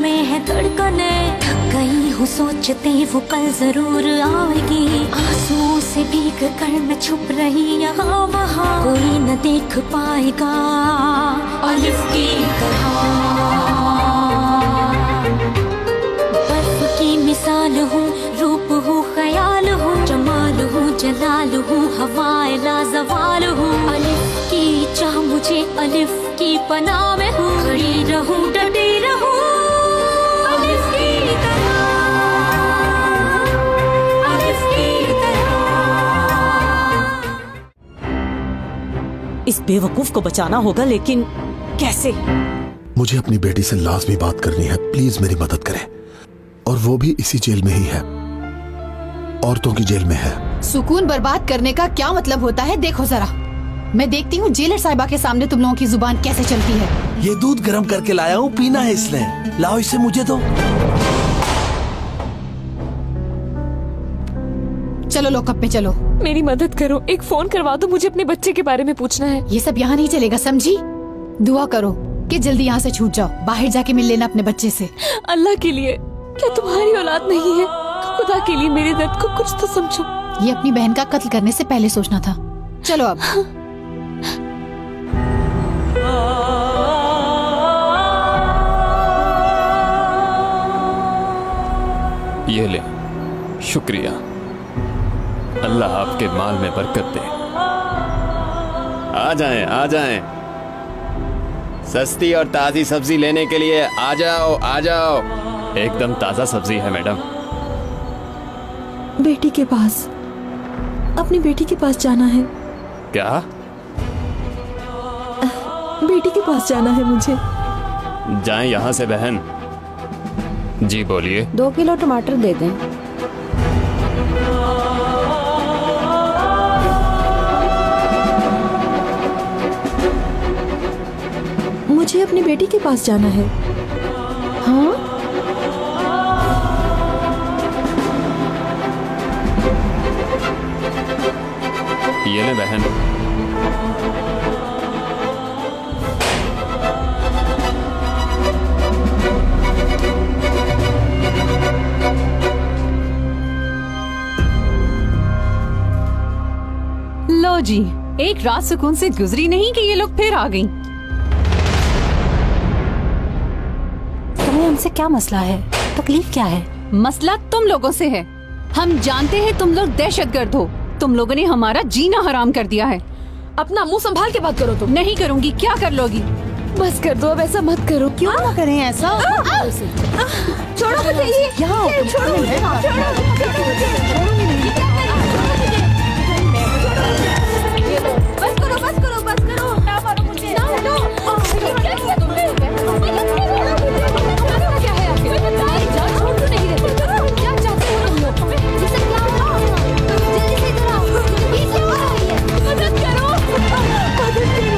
में है धड़कने, थक गई हूँ सोचते वो कल जरूर आएगी। आंसुओं से भीग कर मैं छुप रही यहाँ वहाँ, कोई न देख पाएगा अलिफ की तरह। बर्फ की मिसाल हूँ, रूप हूँ, ख्याल हूँ, जमाल हूँ, जलाल हूँ, हवाए लाजवाल हूँ। अलिफ की चाह मुझे अलिफ की पनाह में हूँ, खड़ी रहूँ डटी रहूँ अलिफ की तरह, अलिफ की तरह। इस बेवकूफ को बचाना होगा, लेकिन कैसे? मुझे अपनी बेटी से लाजमी बात करनी है, प्लीज मेरी मदद करें। और वो भी इसी जेल में ही है, औरतों की जेल में है। सुकून बर्बाद करने का क्या मतलब होता है? देखो जरा, मैं देखती हूँ जेलर साहिबा के सामने तुम लोगों की जुबान कैसे चलती है। ये दूध गर्म करके लाया हूँ, पीना है इसने। लाओ इसे मुझे दो। चलो लॉकअप में चलो। मेरी मदद करो, एक फोन करवा दो, मुझे अपने बच्चे के बारे में पूछना है। ये सब यहाँ नहीं चलेगा, समझी? दुआ करो कि जल्दी यहाँ से छूट जाओ, बाहर जाके मिल लेना अपने बच्चे से। अल्लाह के लिए, क्या तुम्हारी औलाद नहीं है? खुदा के लिए मेरे दर्द को कुछ तो समझो। ये अपनी बहन का कत्ल करने से पहले सोचना था। चलो अब। ये ले, शुक्रिया। अल्लाह आपके माल में बरकत दे। आ जाएं, आ जाएं। सस्ती और ताजी सब्जी लेने के लिए आ जाओ, आ जाओ। एकदम ताजा सब्जी है मैडम। बेटी के पास, अपनी बेटी के पास जाना है। क्या? बेटी के पास जाना है मुझे। जाएं यहाँ से बहन। जी बोलिए। 2 किलो टमाटर दे दें। मुझे अपनी बेटी के पास जाना है। हाँ? ये ले बहन। लो जी, एक रात सुकून से गुजरी नहीं कि ये लोग फिर आ गईं। तुम्हें हमसे क्या मसला है? तकलीफ क्या है? मसला तुम लोगों से है। हम जानते हैं तुम लोग दहशतगर्द हो। तुम लोगों ने हमारा जीना हराम कर दिया है। अपना मुंह संभाल के बात करो। तुम नहीं करूंगी। क्या कर लोगी? बस कर दो, अब ऐसा मत करो। क्यों ना करें ऐसा? छोड़ो मुझे, बस करो, बस करो, बस करो। ना मारो मुझे, ना हटो। क्या किया तुमने? क्या है आपके? जान छोड़ क्यों नहीं देते? क्या चाहते हो तुम लोग? ये सब क्या हो रहा है? जल्दी से इधर आओ। ये क्या हो रहा है? मदद करो, मदद करो।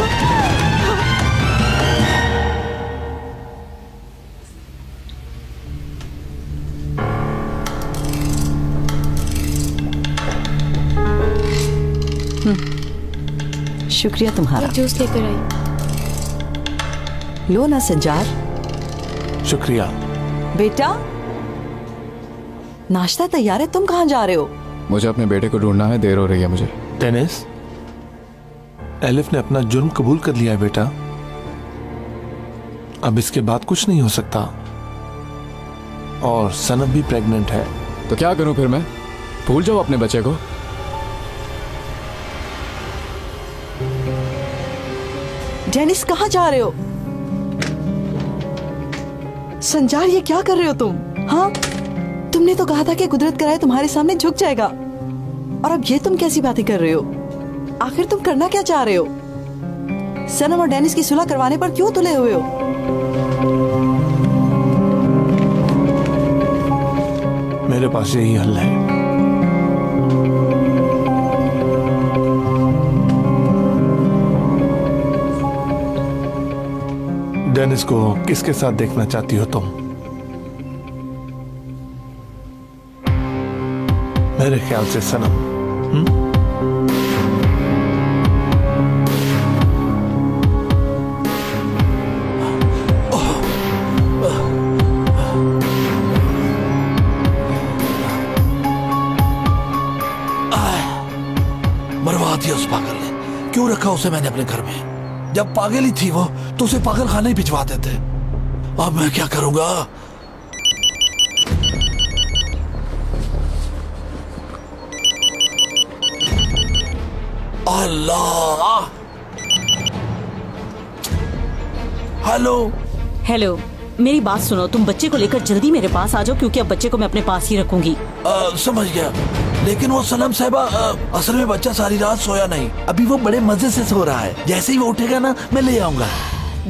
शुक्रिया तुम्हारा। जूस लेकर आई। लो ना संजार। शुक्रिया। बेटा, नाश्ता तैयार है, तुम कहाँ जा रहे हो? मुझे अपने बेटे को ढूंढना है, देर हो रही है मुझे। डेनिस, एलिफ ने अपना जुर्म कबूल कर लिया है बेटा। अब इसके बाद कुछ नहीं हो सकता। और सनम भी प्रेग्नेंट है। तो क्या करूं फिर मैं? भूल जाओ अपने बच्चे को। डेनिस, कहाँ जा रहे हो? संजार, ये क्या कर रहे हो तुम? हाँ, तुमने तो कहा था कि कुदरत कराए तुम्हारे सामने झुक जाएगा, और अब ये तुम कैसी बातें कर रहे हो? आखिर तुम करना क्या चाह रहे हो? सनम और डेनिस की सुलह करवाने पर क्यों तुले हुए हो? मेरे पास यही हल है। डेनिस को किसके साथ देखना चाहती हो तुम? मेरे ख्याल से सनम। उसे मैंने अपने घर में। जब पागल ही थी वो तो उसे पागल खाने ही भिजवा देते। अब मैं क्या करूंगा? अल्लाह। हेलो। हेलो, मेरी बात सुनो, तुम बच्चे को लेकर जल्दी मेरे पास आ जाओ क्योंकि अब बच्चे को मैं अपने पास ही रखूंगी। समझ गया, लेकिन वो सनम साहिबा, असल में बच्चा सारी रात सोया नहीं, अभी वो बड़े मजे से सो रहा है। जैसे ही वो उठेगा ना मैं ले आऊंगा।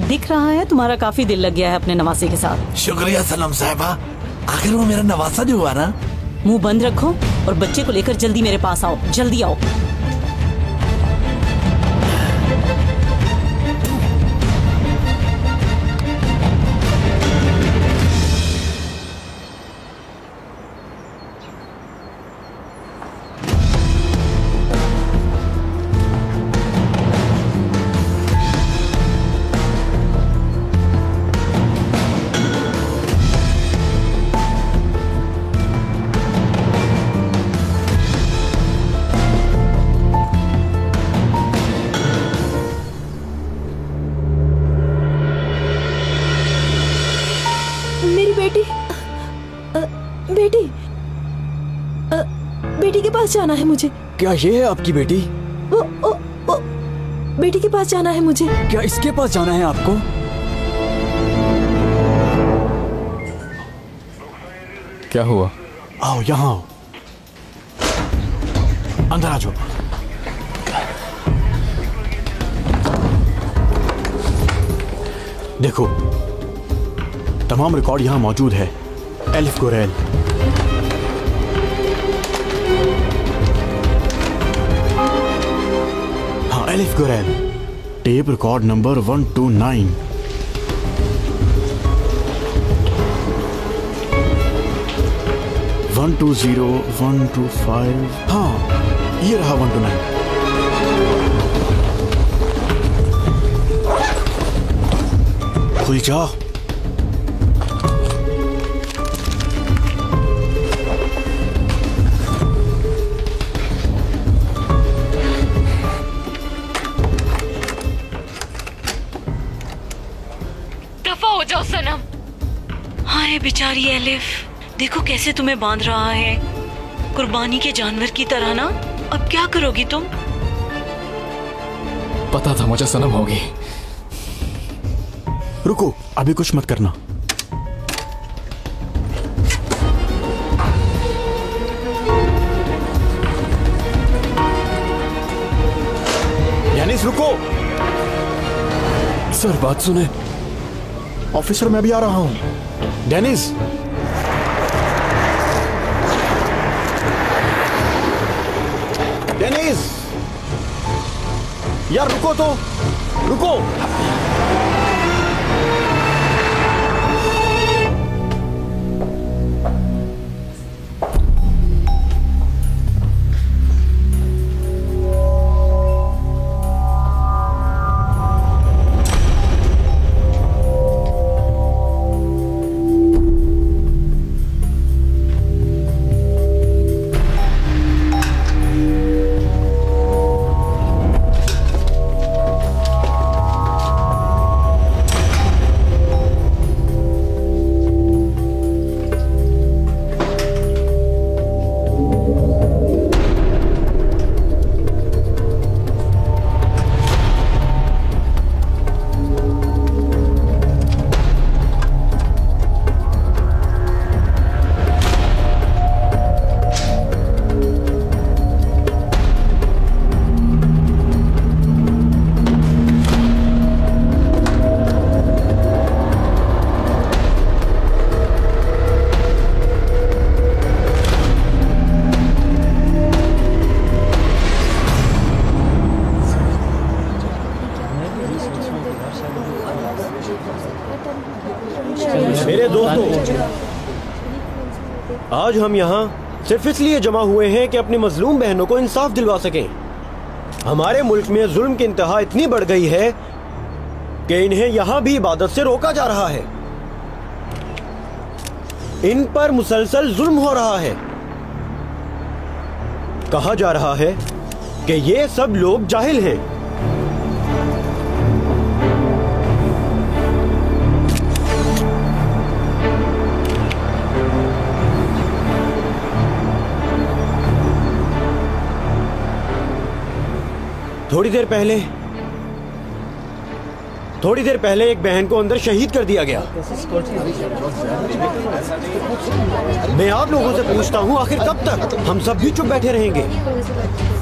दिख रहा है तुम्हारा काफी दिल लग गया है अपने नवासे के साथ। शुक्रिया सनम साहिबा, आखिर वो मेरा नवासा जो हुआ ना। मुंह बंद रखो और बच्चे को लेकर जल्दी मेरे पास आओ, जल्दी आओ। बेटी के पास जाना है मुझे। क्या ये है आपकी बेटी? ओ, बेटी के पास जाना है मुझे। क्या इसके पास जाना है आपको? क्या हुआ? आओ यहाँ आओ, अंदर आ जाओ। देखो, तमाम रिकॉर्ड यहाँ मौजूद है। एलिफ गुरैल, हाँ Elif Gurel, tape record number 129। One 120, 125, हाँ ये रहा 129। खुल जा। दफा हो जाओ सनम। हाय बेचारी एलिफ, देखो कैसे तुम्हें बांध रहा है, कुर्बानी के जानवर की तरह ना। अब क्या करोगी तुम? पता था मुझे सनम होगी। रुको, अभी कुछ मत करना। डेनिस रुको। सर बात सुने। ऑफिसर मैं भी आ रहा हूं। डेनिस, डेनिस यार रुको तो, रुको। मेरे दोस्तों, आज हम यहाँ सिर्फ इसलिए जमा हुए हैं कि अपनी मजलूम बहनों को इंसाफ दिलवा सकें। हमारे मुल्क में जुल्म की इंतहा इतनी बढ़ गई है कि इन्हें यहाँ भी इबादत से रोका जा रहा है। इन पर मुसलसल जुल्म हो रहा है। कहा जा रहा है कि ये सब लोग जाहिल हैं। थोड़ी देर पहले एक बहन को अंदर शहीद कर दिया गया। मैं आप लोगों से पूछता हूँ, आखिर कब तक हम सब भी चुप बैठे रहेंगे?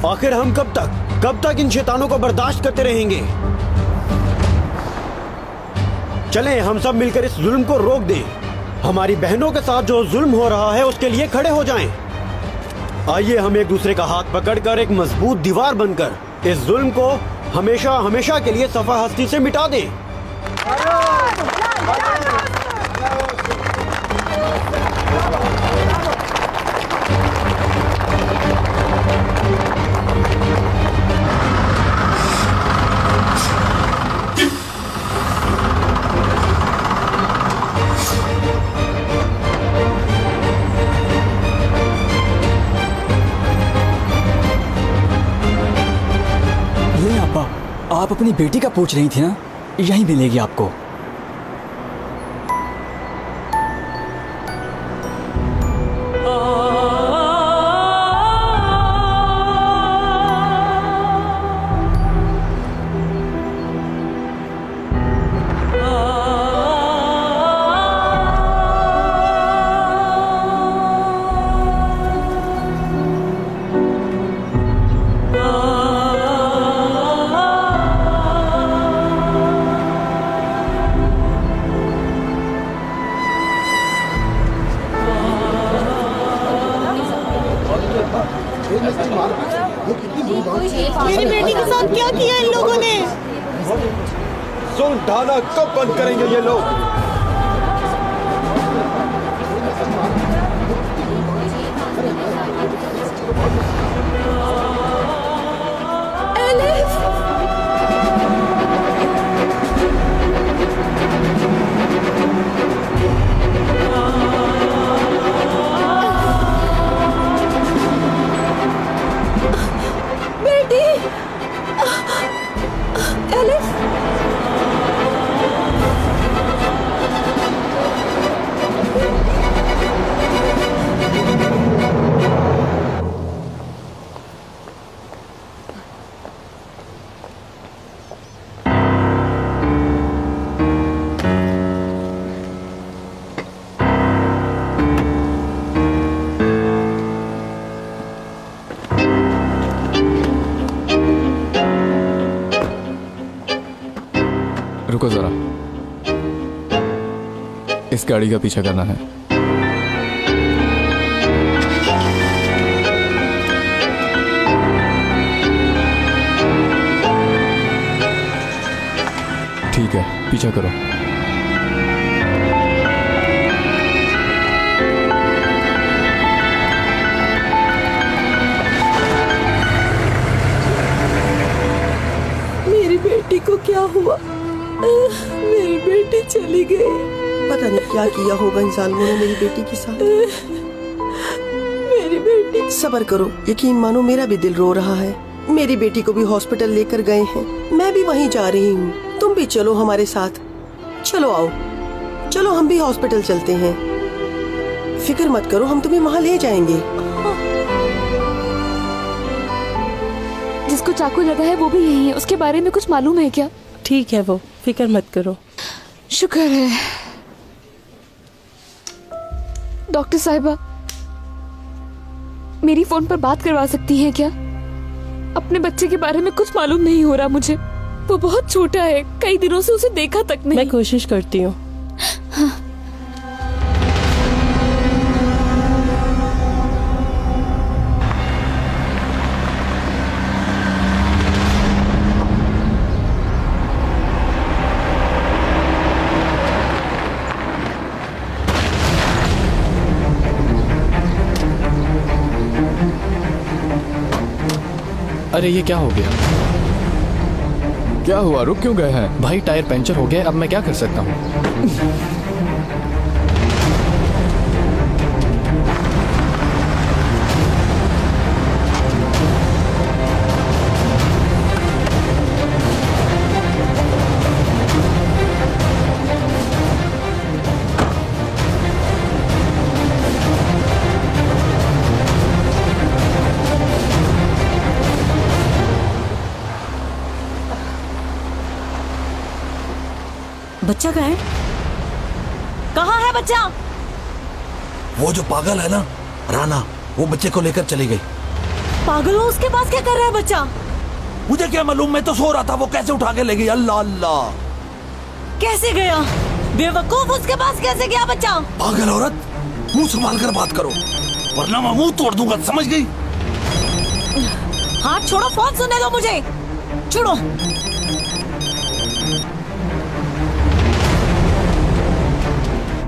आखिर हम कब तक इन शैतानों को बर्दाश्त करते रहेंगे? चलें हम सब मिलकर इस जुल्म को रोक दें। हमारी बहनों के साथ जो जुल्म हो रहा है उसके लिए खड़े हो जाएं। आइए हम एक दूसरे का हाथ पकड़कर एक मजबूत दीवार बनकर इस जुल्म को हमेशा हमेशा के लिए सफा हस्ती से मिटा दें। आप अपनी बेटी का पूछ रही थी ना, यहीं मिलेगी आपको। मेरी बेटी के साथ क्या किया इन लोगों ने? जुल्म ढाना कब बंद करेंगे ये लोग? रुको जरा, इस गाड़ी का पीछा करना है। ठीक है, पीछा करो। मेरी बेटी को क्या हुआ? मेरी बेटी चली गई। पता नहीं क्या किया होगा इन जालिमों ने मेरी बेटी के साथ। मेरी बेटी। सब्र करो, यकीन मानो मेरा भी दिल रो रहा है। मेरी बेटी को भी हॉस्पिटल लेकर गए हैं, मैं भी वहीं जा रही हूँ। तुम भी चलो हमारे साथ। चलो आओ, चलो हम भी हॉस्पिटल चलते हैं। फिक्र मत करो, हम तुम्हें वहाँ ले जाएंगे। जिसको चाकू लगा है वो भी यही है, उसके बारे में कुछ मालूम है क्या? ठीक है, वो फिक्र मत करो। शुक्र है। डॉक्टर साहिबा, मेरी फोन पर बात करवा सकती हैं क्या? अपने बच्चे के बारे में कुछ मालूम नहीं हो रहा मुझे। वो बहुत छोटा है, कई दिनों से उसे देखा तक नहीं। मैं कोशिश करती हूँ। हाँ। अरे ये क्या हो गया? क्या हुआ? रुक क्यों गए हैं? भाई टायर पंचर हो गया, अब मैं क्या कर सकता हूँ? बच्चा कहाँ है? कहाँ है बच्चा? वो जो पागल है ना राना, वो बच्चे को लेकर चली गई। पागल हो? उसके पास क्या कर रहा है बच्चा? मुझे क्या मालूम, मैं तो सो रहा था, वो कैसे उठा के ले गई। अल्लाह अल्लाह। कैसे गया? बेवकूफ, उसके पास कैसे गया बच्चा? पागल औरत, मुंह संभाल कर बात करो वरना मैं मुंह तोड़ दूंगा, समझ गई? हाथ छोड़ो, फोन सुनने दो मुझे। छोड़ो।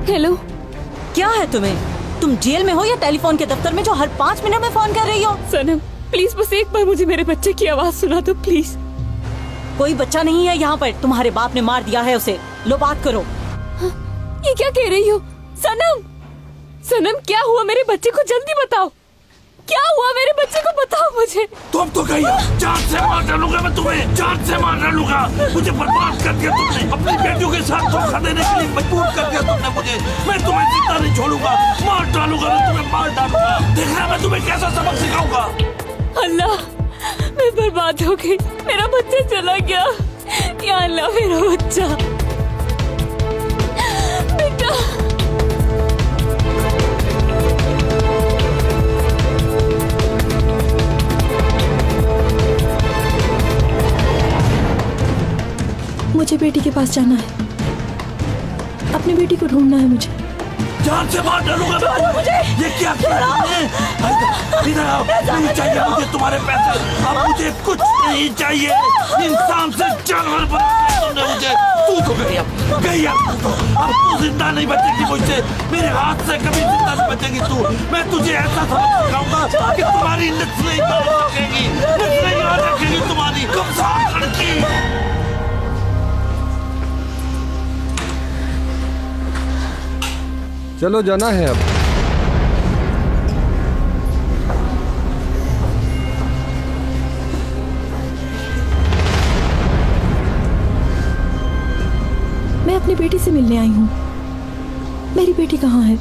हेलो, क्या है तुम्हें? तुम जेल में हो या टेलीफोन के दफ्तर में जो हर 5 मिनट में फोन कर रही हो? सनम प्लीज बस एक बार मुझे मेरे बच्चे की आवाज सुना दो प्लीज। कोई बच्चा नहीं है यहाँ पर, तुम्हारे बाप ने मार दिया है उसे। लो बात करो। ये क्या कह रही हो? सनम, सनम क्या हुआ मेरे बच्चे को? जल्दी बताओ, क्या हुआ मेरे बच्चे को? बताओ मुझे। तुम तो गई, जान से मार डालूंगा मैं तुम्हें, जान से मार डालूंगा। मुझे बर्बाद कर दिया तुमने, अपनी बेटियों के साथ धोखा देने के लिए मजबूर कर दिया तुमने मुझे। मैं तुम्हें जिंदा नहीं छोड़ूंगा, मार डालूंगा मैं तुम्हें, मार डालूंगा। देखना मैं तुम्हें कैसा सबक सिखाऊंगा। अल्लाह, मैं बर्बाद हो गई, मेरा बच्चा चला गया। या अल्लाह, मेरा बच्चा, बेटा। मुझे बेटी के पास जाना है, अपनी बेटी को ढूंढना है मुझे। जान से मार डालूंगा मैं मुझे। ये क्या किया तुमने? इधर आओ, नहीं चाहिए मुझे तुम्हारे पैसे, अब मुझे कुछ नहीं चाहिए। इंसान से जानवर बना दिया तुमने मुझे। तू तो गई, अब तू जिंदा नहीं बचेगी मुझसे, मेरे हाथ से कभी जिंदा नहीं बचेगी तू। मैं तुझे ऐसा सबक सिखाऊंगा कि तुम्हारी नस्लें याद रखेगी, नस्लें याद रखेगी तुम्हारी। कमजोर लड़की। चलो जाना है अब। मैं अपनी बेटी से मिलने आई हूँ। मेरी बेटी कहाँ है?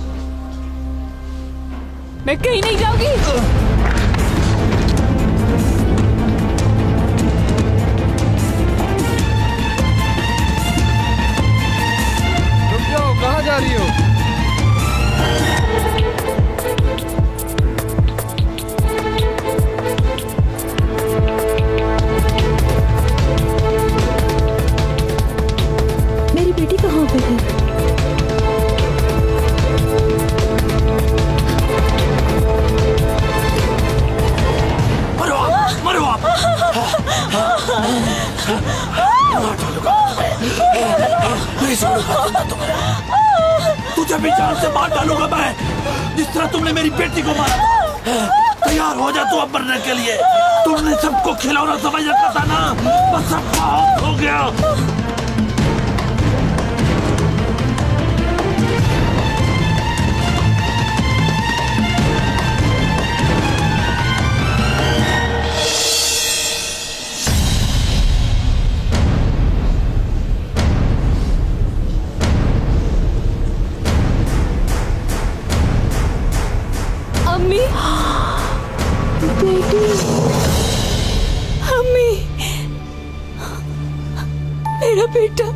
मैं कहीं नहीं जाऊंगी। रुक जाओ, कहाँ जा रही हो? मेरी बेटी कहाँ पे है? मरो आप, मरो आप। नहीं छोड़ूंगा तुम्हें, तुझे भी जान से मार डालूंगा मैं, जिस तरह तुमने मेरी बेटी को मारा। तैयार हो जा तू अब मरने के लिए। तुमने सबको खिलौना समझ रखा था ना, बस सब बहुत हो गया। अम्मी, बेटी, अम्मी, मेरा बेटा,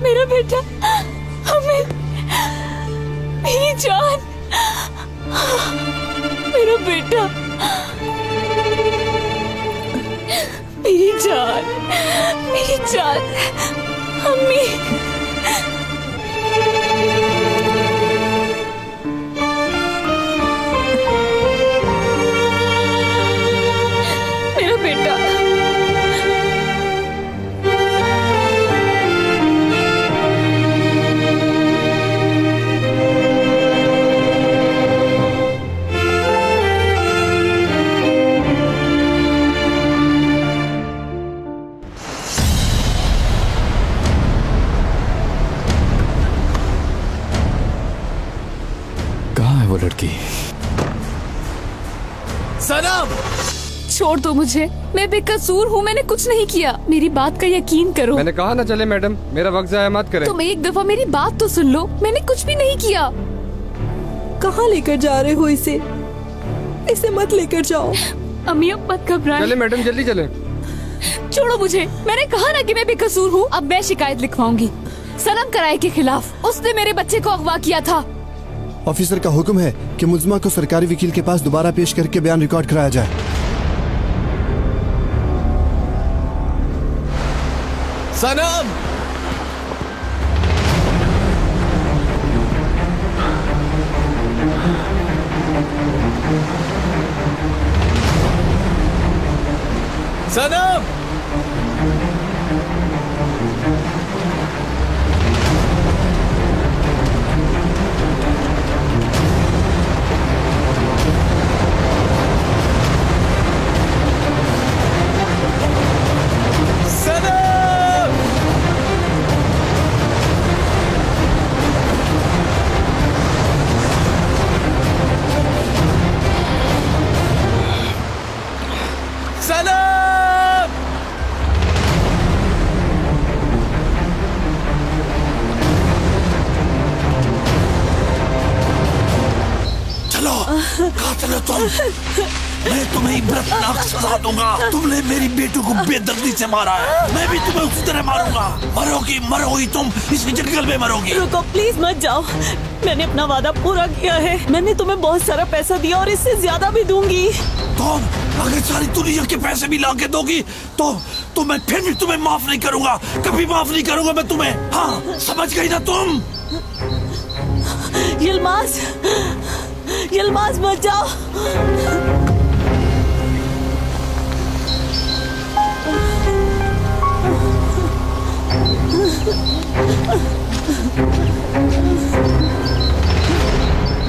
मेरा बेटा, अम्मी, मेरी जान, मेरा बेटा, मेरी जान, मेरी जान, अम्मी। बेटा, कहाँ है वो लड़की? सनम, छोड़ दो मुझे, मैं बेकसूर हूँ, मैंने कुछ नहीं किया, मेरी बात का यकीन करो। मैंने कहा ना चले मैडम, मेरा वक्त जाया मत करें। तुम एक दफा मेरी बात तो सुन लो, मैंने कुछ भी नहीं किया। कहाँ लेकर जा रहे हो इसे? इसे मत लेकर जाओ। अम्मी अब मत घबराएं। चले मैडम, जल्दी चले। छोड़ो मुझे, मैंने कहा ना कि मैं बेकसूर हूँ। अब मैं शिकायत लिखवाऊंगी सनम कराए के खिलाफ। उसने मेरे बच्चे को अगवा किया था। ऑफिसर का हुक्म है कि मुल्जिमा को सरकारी वकील के पास दोबारा पेश करके बयान रिकॉर्ड कराया जाए। सनम! सनम! कहाँ चलो तुम? मैं तुम्हें इबरतनाक सजा दूंगा। तुमने मेरी बेटी को बेदर्दी से मारा है, मैं भी तुम्हें उसी तरह मारूंगा। मरोगी तुम, इसी जंगल में मरोगी। रुको प्लीज मत जाओ, मैंने अपना वादा पूरा किया है। मैंने तुम्हें बहुत सारा पैसा दिया और इससे ज्यादा भी दूंगी। तुम अगर सारी दुनिया के पैसे भी ला के दोगी तो मैं फिर भी तुम्हें माफ नहीं करूंगा, कभी माफ नहीं करूंगा मैं तुम्हें। हाँ समझ गई ना तुम? यलमाज मत जाओ।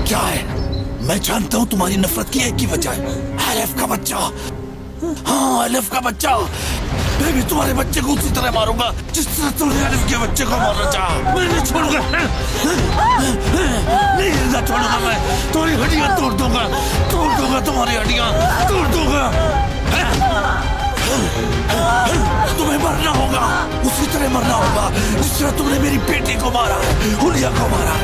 क्या है? मैं जानता हूँ तुम्हारी नफरत की एक ही वजह है, एलिफ का बच्चा। हाँ एलिफ का बच्चा। मैं भी तुम्हारे बच्चे को उसी तरह मारूंगा जिस तरह तुमने एलिफ के बच्चे को मारना चाहा। मैं नहीं छोड़ूंगा, नहीं छोड़ूंगा। मैं तुम्हारी हड्डियां तोड़ दूंगा तुम्हारी हड्डियां तोड़ दूंगा। तुम्हें मरना होगा, उसी तरह मरना होगा जिस तरह तुमने मेरी बेटी को मारा है, हुलिया को मारा है।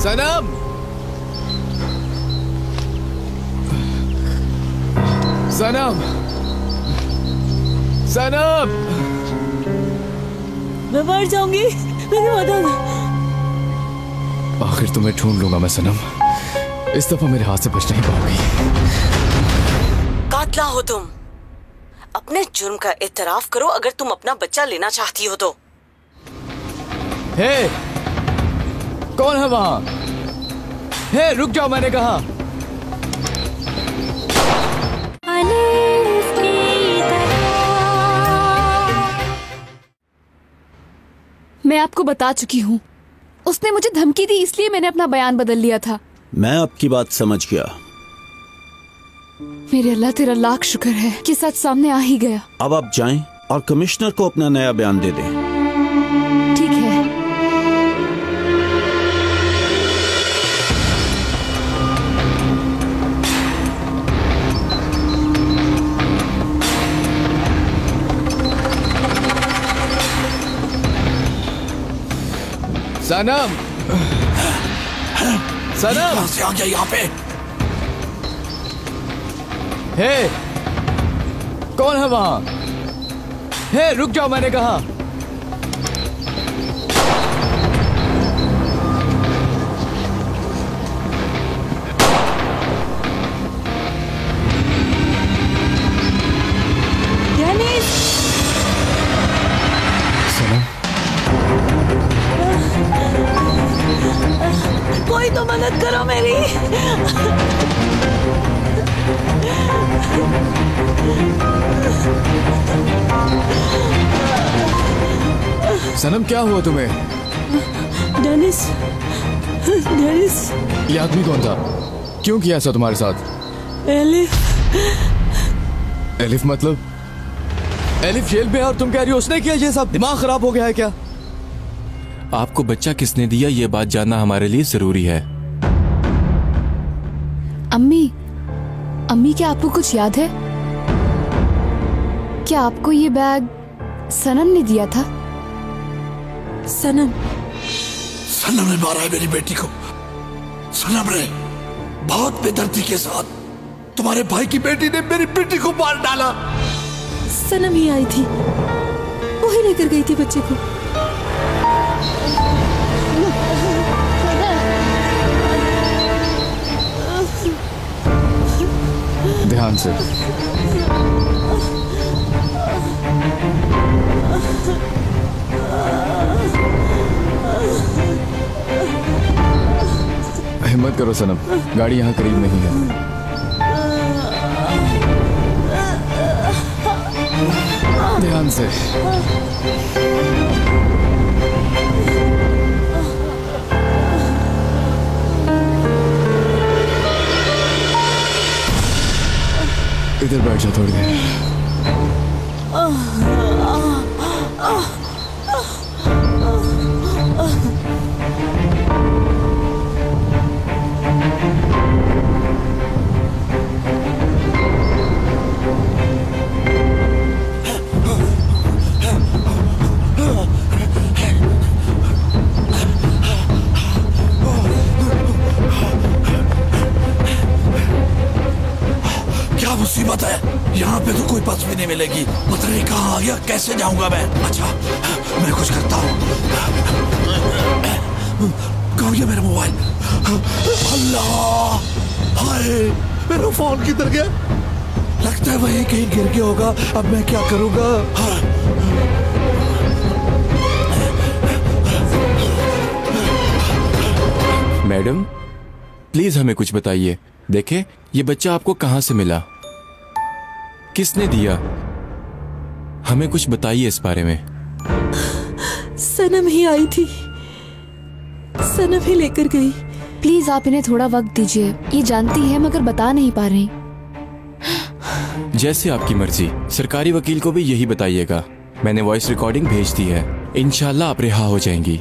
सनम! सनम! सनम! मैं मर जाऊंगी, मेरी मदद। आखिर तुम्हें ढूंढ लूंगा मैं सनम, इस दफा मेरे हाथ से बच नहीं पाओगी। कातला हो तुम, अपने जुर्म का एतराफ करो अगर तुम अपना बच्चा लेना चाहती हो तो। हे! कौन है वहां? हे रुक जाओ, मैंने कहा। मैं आपको बता चुकी हूँ, उसने मुझे धमकी दी इसलिए मैंने अपना बयान बदल लिया था। मैं आपकी बात समझ गया। मेरे अल्लाह तेरा लाख शुक्र है कि सच सामने आ ही गया। अब आप जाएं और कमिश्नर को अपना नया बयान दे दें। ठीक है। सनम! सनम! कहां से आ गया यहाँ पे? हे! कौन है वहां? हे रुक जाओ, मैंने कहा। कोई तो मदद करो मेरी। सनम क्या हुआ तुम्हें? डेनिस। ये आदमी कौन था? क्यों किया ऐसा तुम्हारे साथ? एलिफ। एलिफ मतलब? एलिफ जेल में है और तुम कह रही हो उसने किया ये सब? दिमाग खराब हो गया है क्या? आपको बच्चा किसने दिया ये बात जानना हमारे लिए जरूरी है। अम्मी क्या आपको कुछ याद है? क्या आपको ये बैग सनम ने दिया था? सनम ने मारा है मेरी बेटी को। सनम ने बहुत बेदर्दी के साथ तुम्हारे भाई की बेटी ने मेरी बेटी को मार डाला। सनम ही आई थी, वही लेकर गई थी बच्चे को। ध्यान से। हिम्मत करो सनम, गाड़ी यहाँ करीब नहीं है। ध्यान से। इधर बैठ जा थोड़ी देर। क्या मुसीबत है? यहाँ पे तो कोई बस भी नहीं मिलेगी। पता नहीं कहाँ आ गया, कैसे जाऊंगा मैं? अच्छा मैं कुछ करता हूँ। कहाँ गया मेरा मोबाइल? अल्लाह, हाय मेरा फोन किधर गया? लगता है वहीं कहीं गिर गया होगा। अब मैं क्या करूँगा? मैडम प्लीज हमें कुछ बताइए। देखे ये बच्चा आपको कहाँ से मिला, किसने दिया? हमें कुछ बताइए इस बारे में। सनम ही आई थी, सनम ही लेकर गई। प्लीज आप इन्हें थोड़ा वक्त दीजिए, ये जानती है मगर बता नहीं पा रही। जैसे आपकी मर्जी, सरकारी वकील को भी यही बताइएगा। मैंने वॉइस रिकॉर्डिंग भेज दी है, इंशाल्लाह आप रिहा हो जाएंगी।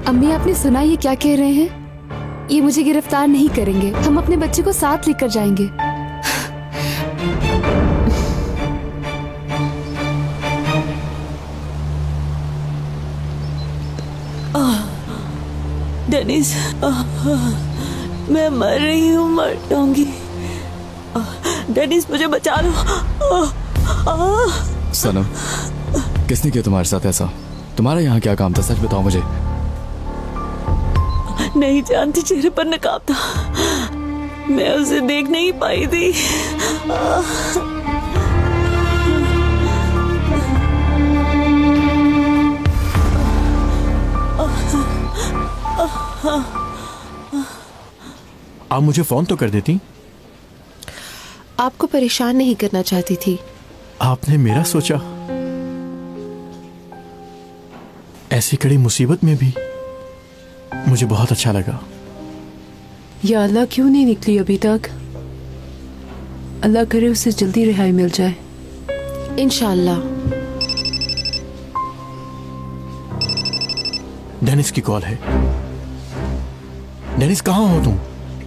अम्मी आपने सुना ये क्या कह रहे हैं? ये मुझे गिरफ्तार नहीं करेंगे, हम अपने बच्चे को साथ लेकर जाएंगे। डेनिस, मैं मर रही हूँ, मर जाऊंगी। डेनिस मुझे बचा लो। सनम किसने किया तुम्हारे साथ ऐसा? तुम्हारा यहाँ क्या काम था, सच बताओ मुझे। नहीं जानती, चेहरे पर नकाब था, मैं उसे देख नहीं पाई थी। आप मुझे फोन तो कर देती। आपको परेशान नहीं करना चाहती थी। आपने मेरा सोचा, ऐसी कड़ी मुसीबत में भी मुझे बहुत अच्छा लगा। या अल्लाह क्यों नहीं निकली अभी तक? अल्लाह करे उसे जल्दी रिहाई मिल जाए, इंशाअल्लाह। डेनिस की कॉल है। डेनिस कहाँ हो तुम?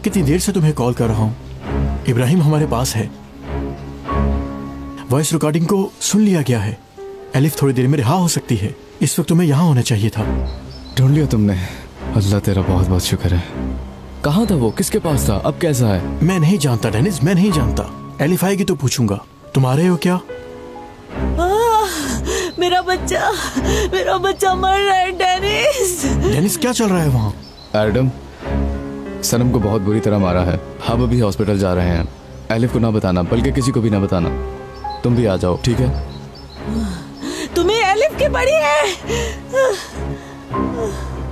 कितनी देर से तुम्हें कॉल कर रहा हूं। इब्राहिम हमारे पास है, वॉइस रिकॉर्डिंग को सुन लिया गया है। एलिफ थोड़ी देर में रिहा हो सकती है। इस वक्त तुम्हें यहाँ होना चाहिए था। ढूंढ लिया तुमने, अल्लाह तेरा बहुत बहुत शुक्र है। कहाँ था वो, किसके पास था, अब कैसा है? मैं नहीं जानता डेनिस, मैं नहीं जानता। एलिफ आएगी तो पूछूंगा। तुम आ रहे हो क्या? मेरा बच्चा मर रहा है। डेनिस, डेनिस क्या चल रहा है वहाँ? एडम, सनम को बहुत बुरी तरह मारा है। हम अभी हॉस्पिटल जा रहे हैं। एलिफ को ना बताना, बल्कि किसी को भी ना बताना। तुम भी आ जाओ, ठीक है? तुम्हें एलिफ की पड़ी है।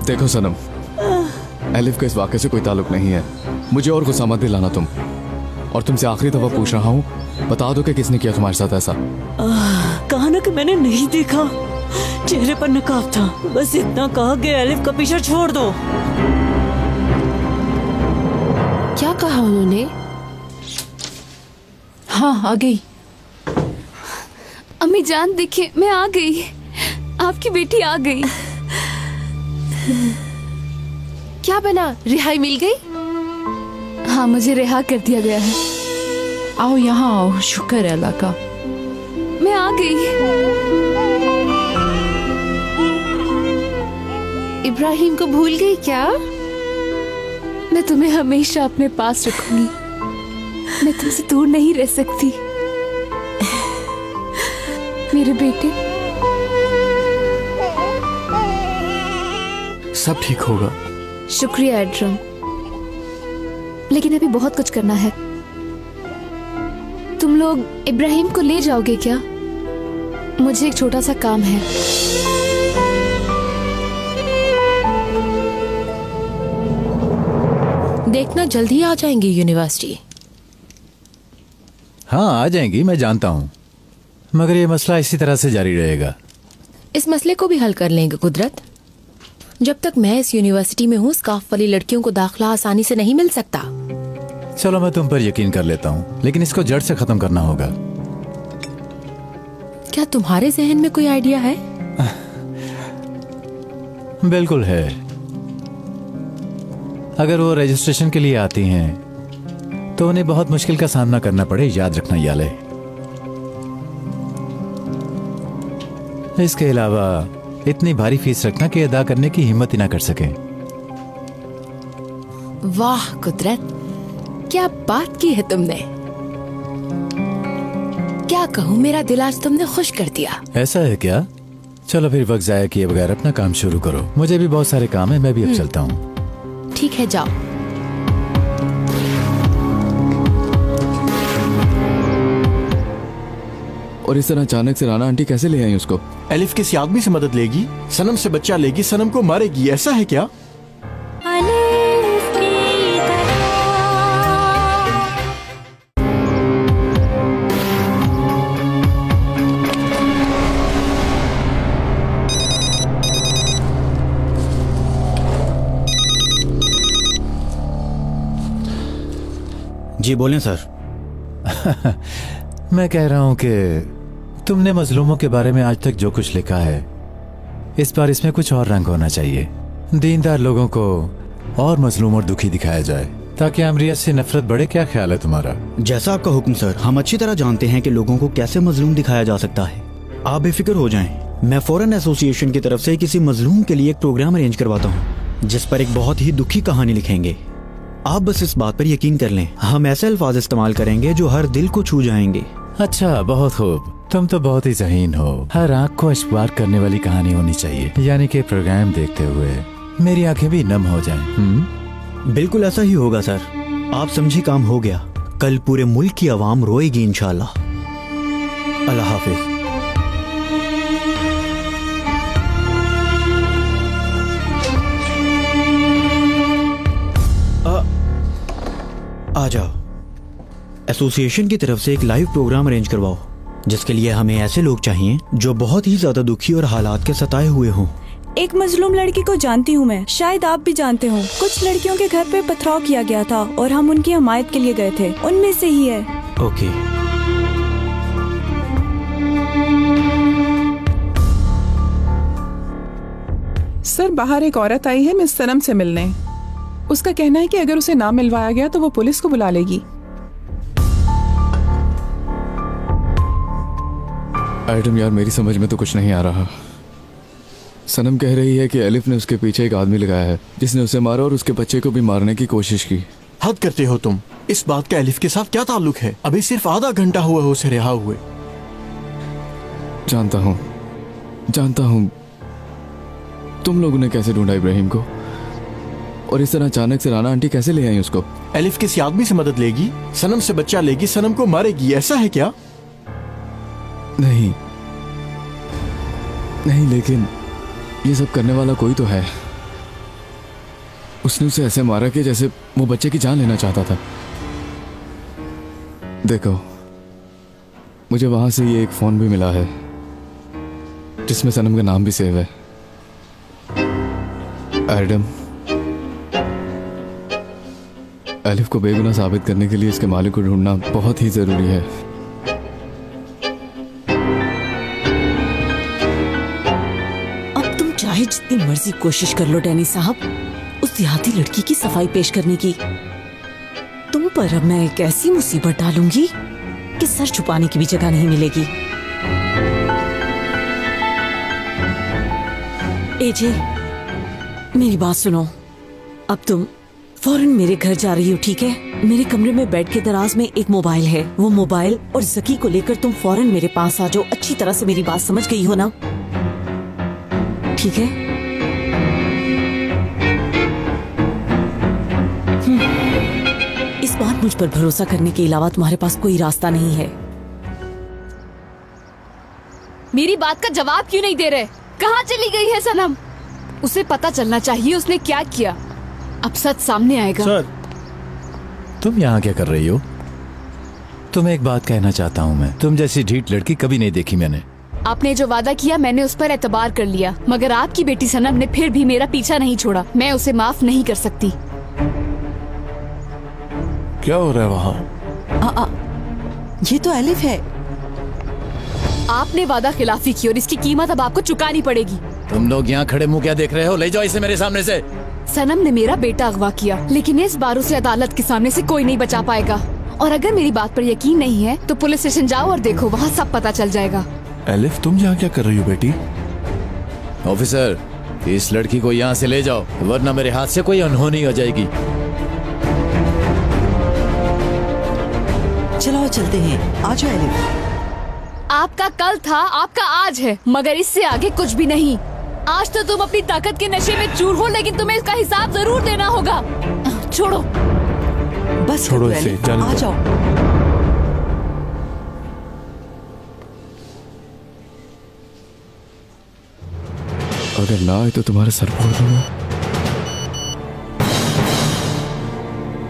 देखो सनम, एलिफ का इस वाक़े से कोई ताल्लुक नहीं है। मुझे और गुस्सा मत दिलाना तुम। और तुमसे आखिरी दफा पूछ रहा हूँ, बता दो कि किसने किया तुम्हारे साथ ऐसा। कहा ना कि मैंने नहीं देखा, चेहरे पर नकाब था। बस इतना कहा कि एलिफ का पीछा छोड़ दो। क्या कहा उन्होंने? हाँ आ गई। अम्मी जान देखिए, मैं आ गई, आपकी बेटी आ गई। क्या बना, रिहाई मिल गई? हाँ मुझे रिहा कर दिया गया है। आओ यहाँ आओ, शुक्र है अल्लाह का। मैं आ गई। इब्राहिम को भूल गई क्या? मैं तुम्हें हमेशा अपने पास रखूंगी। मैं तुमसे दूर नहीं रह सकती मेरे बेटे। सब ठीक होगा। शुक्रिया एड्रम, लेकिन अभी बहुत कुछ करना है। तुम लोग इब्राहिम को ले जाओगे क्या? मुझे एक छोटा सा काम है। देखना जल्दी ही आ जाएंगी यूनिवर्सिटी। हाँ आ जाएंगी, मैं जानता हूँ, मगर ये मसला इसी तरह से जारी रहेगा। इस मसले को भी हल कर लेंगे कुदरत। जब तक मैं इस यूनिवर्सिटी में हूँ, स्काफ वाली लड़कियों को दाखिला आसानी से नहीं मिल सकता। चलो मैं तुम पर यकीन कर लेता हूँ, लेकिन इसको जड़ से खत्म करना होगा। क्या तुम्हारे जहन में कोई आइडिया है? बिल्कुल है। अगर वो रजिस्ट्रेशन के लिए आती हैं तो उन्हें बहुत मुश्किल का सामना करना पड़े, याद रखना याले। इसके अलावा इतनी भारी फीस रखना कि अदा करने की हिम्मत ही ना कर सके। वाह कुदरत, क्या बात की है तुमने। क्या कहूँ, मेरा दिल आज तुमने खुश कर दिया। ऐसा है क्या? चलो फिर वक्त जाया किए बगैर अपना काम शुरू करो। मुझे भी बहुत सारे काम है, मैं भी अब चलता हूँ। ठीक है, जाओ। और इस तरह अचानक से राना आंटी कैसे ले आई उसको? एलिफ किसी आदमी से मदद लेगी, सनम से बच्चा लेगी, सनम को मारेगी, ऐसा है क्या? जी बोलें सर। मैं कह रहा हूं कि तुमने मजलूमों के बारे में आज तक जो कुछ लिखा है, इस बार इसमें कुछ और रंग होना चाहिए। दीनदार लोगों को और मजलूम और दुखी दिखाया जाए ताकि अमरियत से नफरत बढ़े। क्या ख्याल है तुम्हारा? जैसा आपका हुक्म सर। हम अच्छी तरह जानते हैं कि लोगों को कैसे मजलूम दिखाया जा सकता है। आप बेफिक्र हो जाएं। मैं फॉरेन एसोसिएशन की तरफ से किसी मजलूम के लिए एक प्रोग्राम अरेंज करवाता हूँ जिस पर एक बहुत ही दुखी कहानी लिखेंगे। आप बस इस बात पर यकीन कर लें, हम ऐसे अल्फाज इस्तेमाल करेंगे जो हर दिल को छू जाएंगे। अच्छा, बहुत खूब। तुम तो बहुत ही ज़हीन हो। हर आँख को अश्बार करने वाली कहानी होनी चाहिए, यानी कि प्रोग्राम देखते हुए मेरी आंखें भी नम हो जाएं। बिल्कुल ऐसा ही होगा सर। आप समझी, काम हो गया। कल पूरे मुल्क की आवाम रोएगी इंशाल्लाह। अल्लाह हाफिज। आ जाओ। एसोसिएशन की तरफ से एक लाइव प्रोग्राम अरेंज करवाओ जिसके लिए हमें ऐसे लोग चाहिए जो बहुत ही ज्यादा दुखी और हालात के सताए हुए हों। एक मजलूम लड़की को जानती हूँ मैं, शायद आप भी जानते हो। कुछ लड़कियों के घर पे पथराव किया गया था और हम उनकी हमायत के लिए गए थे। उनमें से ही है। ओके। सर, बाहर एक औरत आई है मिस सनम से मिलने। उसका कहना है कि अगर उसे ना मिलवाया गया तो वो पुलिस को बुला लेगी। आइटम यार, मेरी समझ में तो कुछ नहीं आ रहा। सनम कह रही है कि एलिफ ने उसके पीछे एक आदमी लगाया है जिसने उसे मारा और उसके बच्चे को भी मारने की कोशिश की। हद करते हो तुम। इस बात का एलिफ के साथ क्या ताल्लुक है? अभी सिर्फ आधा घंटा हुआ है उसे रिहा हुए। जानता हूँ तुम लोगों ने कैसे ढूंढा इब्राहिम को, और इस तरह अचानक से राना आंटी कैसे ले आई उसको? एलिफ किसी आदमी से मदद लेगी, सनम से बच्चा लेगी, सनम को मारेगी, ऐसा है क्या? नहीं, लेकिन ये सब करने वाला कोई तो है। उसने उसे ऐसे मारा कि जैसे वो बच्चे की जान लेना चाहता था। देखो, मुझे वहां से ये एक फोन भी मिला है जिसमें सनम का नाम भी सेव है, एडम। एलिफ को बेगुनाह साबित करने के लिए इसके मालिक को ढूंढना बहुत ही जरूरी है। अब तुम चाहे जितनी मर्जी कोशिश कर लो डैनी साहब, उस देहाती लड़की की सफाई पेश करने की। तुम पर अब मैं एक ऐसी मुसीबत डालूंगी कि सर छुपाने की भी जगह नहीं मिलेगी। एजे, मेरी बात सुनो। अब तुम फौरन मेरे घर जा रही हो, ठीक है? मेरे कमरे में बेड के दराज में एक मोबाइल है। वो मोबाइल और जकी को लेकर तुम फौरन मेरे पास आ जाओ। अच्छी तरह से मेरी बात समझ गई हो ना? ठीक है? इस बार मुझ पर भरोसा करने के अलावा तुम्हारे पास कोई रास्ता नहीं है। मेरी बात का जवाब क्यों नहीं दे रहे? कहाँ चली गई है सनम? उसे पता चलना चाहिए उसने क्या किया। अब सच सामने आएगा। सर, तुम यहाँ क्या कर रही हो? तुम्हें एक बात कहना चाहता हूँ मैं। तुम जैसी ढीठ लड़की कभी नहीं देखी मैंने। आपने जो वादा किया मैंने उस पर एतबार कर लिया, मगर आपकी बेटी सनम ने फिर भी मेरा पीछा नहीं छोड़ा। मैं उसे माफ नहीं कर सकती। क्या हो रहा है वहाँ? ये तो एलिफ है। आपने वादा खिलाफी की और इसकी कीमत अब आपको चुकानी पड़ेगी। तुम लोग यहाँ खड़े मुंह क्या देख रहे हो? ले जाओ इसे मेरे सामने से। सनम ने मेरा बेटा अगवा किया, लेकिन इस बार उसे अदालत के सामने से कोई नहीं बचा पाएगा। और अगर मेरी बात पर यकीन नहीं है तो पुलिस स्टेशन जाओ और देखो, वहाँ सब पता चल जाएगा। एलिफ, तुम यहाँ क्या कर रही हो बेटी? ऑफिसर, इस लड़की को यहाँ से ले जाओ, वरना मेरे हाथ से कोई अनहोनी हो जाएगी। चलो चलते हैं, आ जाओ एलिफ। आपका कल था, आपका आज है, मगर इससे आगे कुछ भी नहीं। आज तो तुम अपनी ताकत के नशे में चूर हो, लेकिन तुम्हें इसका हिसाब जरूर देना होगा। छोड़ो, बस छोड़ो इसे, जाने आ दो। जाओ। अगर ना आए तो तुम्हारे सर फोड़ दूंगा।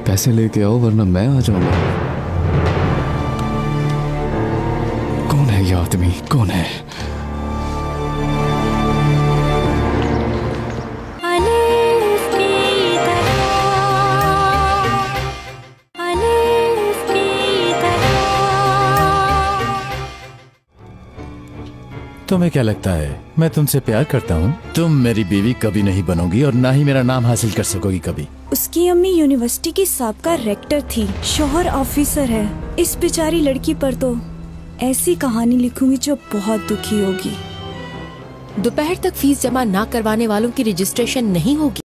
पैसे लेके आओ वरना मैं आ जाऊंगा। कौन है ये आदमी? कौन है? तुम्हें क्या लगता है मैं तुमसे प्यार करता हूँ? तुम मेरी बीवी कभी नहीं बनोगी और ना ही मेरा नाम हासिल कर सकोगी कभी। उसकी अम्मी यूनिवर्सिटी की साबका रेक्टर थी, शौहर ऑफिसर है। इस बेचारी लड़की पर तो ऐसी कहानी लिखूंगी जो बहुत दुखी होगी। दोपहर तक फीस जमा ना करवाने वालों की रजिस्ट्रेशन नहीं होगी।